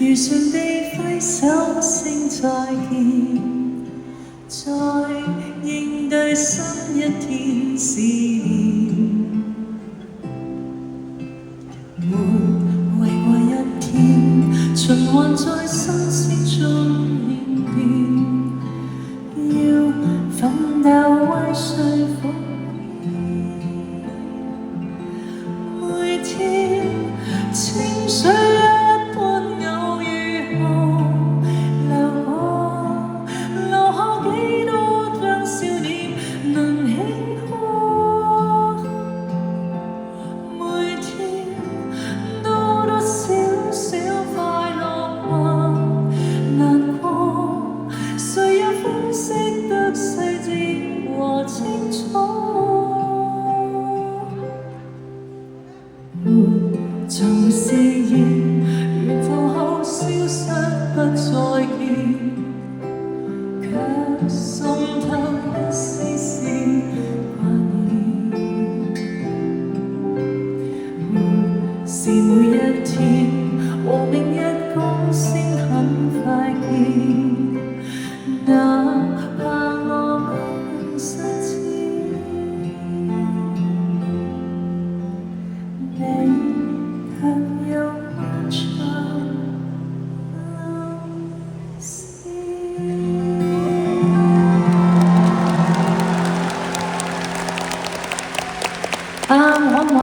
如常地揮手聲再見，再應對新一天試驗。沒為過一天，循環在新鮮中演變，要奮鬥為誰服務？每天情緒一般偶遇後流過，留下幾多張笑臉能輕過？每天多多少少快樂或難過，誰又分析得細緻和清楚？像試驗，緣分後消失不再見，卻滲透一絲絲掛念。是每一天和明日共閃